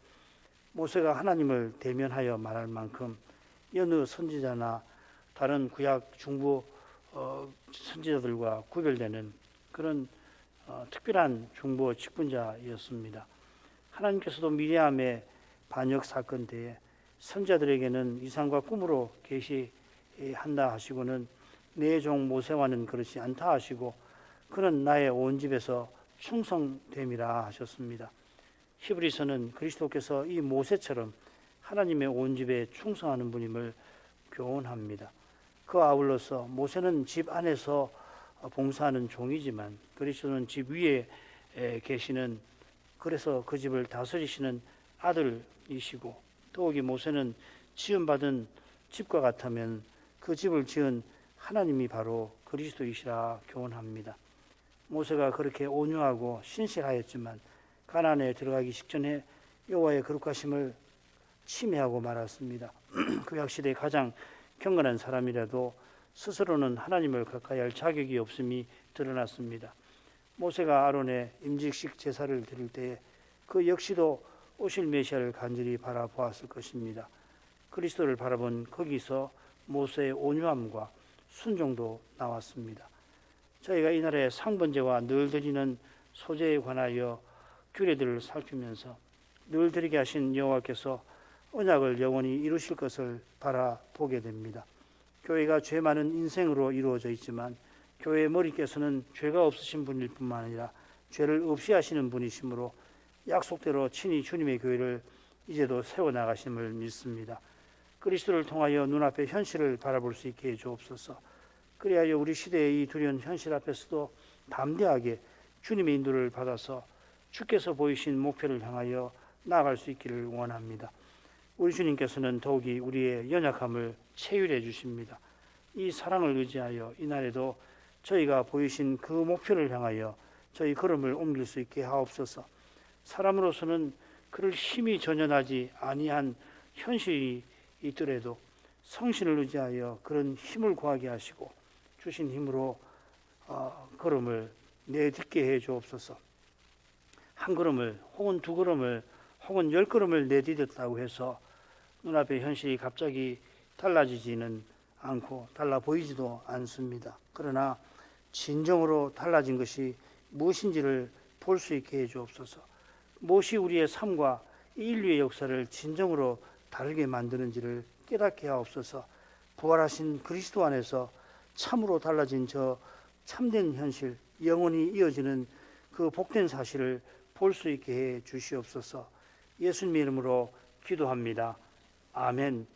모세가 하나님을 대면하여 말할 만큼 여느 선지자나 다른 구약 중부 선지자들과 구별되는 그런 특별한 중보 직분자였습니다. 하나님께서도 미리암의 반역 사건 때에 선지자들에게는 이상과 꿈으로 계시한다 하시고는 내 종 모세와는 그렇지 않다 하시고 그는 나의 온 집에서 충성됨이라 하셨습니다. 히브리서는 그리스도께서 이 모세처럼 하나님의 온 집에 충성하는 분임을 교훈합니다. 그 아울러서 모세는 집 안에서 봉사하는 종이지만 그리스도는 집 위에 계시는, 그래서 그 집을 다스리시는 아들이시고 더욱이 모세는 지음받은 집과 같으면 그 집을 지은 하나님이 바로 그리스도이시라 교훈합니다. 모세가 그렇게 온유하고 신실하였지만 가나안에 들어가기 직전에 여호와의 거룩하심을 침해하고 말았습니다. 구약 시대의 가장 경건한 사람이라도 스스로는 하나님을 가까이 할 자격이 없음이 드러났습니다. 모세가 아론의 임직식 제사를 드릴 때에 그 역시도 오실 메시아를 간절히 바라보았을 것입니다. 그리스도를 바라본 거기서 모세의 온유함과 순종도 나왔습니다. 저희가 이날의 상번제와 늘 드리는 소제에 관하여 규례들을 살피면서 늘 드리게 하신 여호와께서 언약을 영원히 이루실 것을 바라보게 됩니다. 교회가 죄 많은 인생으로 이루어져 있지만 교회의 머리께서는 죄가 없으신 분일 뿐만 아니라 죄를 없이 하시는 분이시므로 약속대로 친히 주님의 교회를 이제도 세워나가심을 믿습니다. 그리스도를 통하여 눈앞의 현실을 바라볼 수 있게 해주옵소서. 그리하여 우리 시대의 이 두려운 현실 앞에서도 담대하게 주님의 인도를 받아서 주께서 보이신 목표를 향하여 나아갈 수 있기를 원합니다. 우리 주님께서는 더욱이 우리의 연약함을 체휼해 주십니다. 이 사랑을 의지하여 이날에도 저희가 보이신 그 목표를 향하여 저희 걸음을 옮길 수 있게 하옵소서. 사람으로서는 그를 힘이 전혀 나지 아니한 현실이 있더라도 성신을 의지하여 그런 힘을 구하게 하시고 주신 힘으로 걸음을 내딛게 해 주옵소서. 한 걸음을 혹은 두 걸음을 혹은 10걸음을 내딛었다고 해서 눈앞의 현실이 갑자기 달라지지는 않고 달라 보이지도 않습니다. 그러나 진정으로 달라진 것이 무엇인지를 볼 수 있게 해 주옵소서. 무엇이 우리의 삶과 인류의 역사를 진정으로 다르게 만드는지를 깨닫게 하옵소서. 부활하신 그리스도 안에서 참으로 달라진 저 참된 현실, 영원히 이어지는 그 복된 사실을 볼 수 있게 해 주시옵소서. 예수님의 이름으로 기도합니다. 아멘.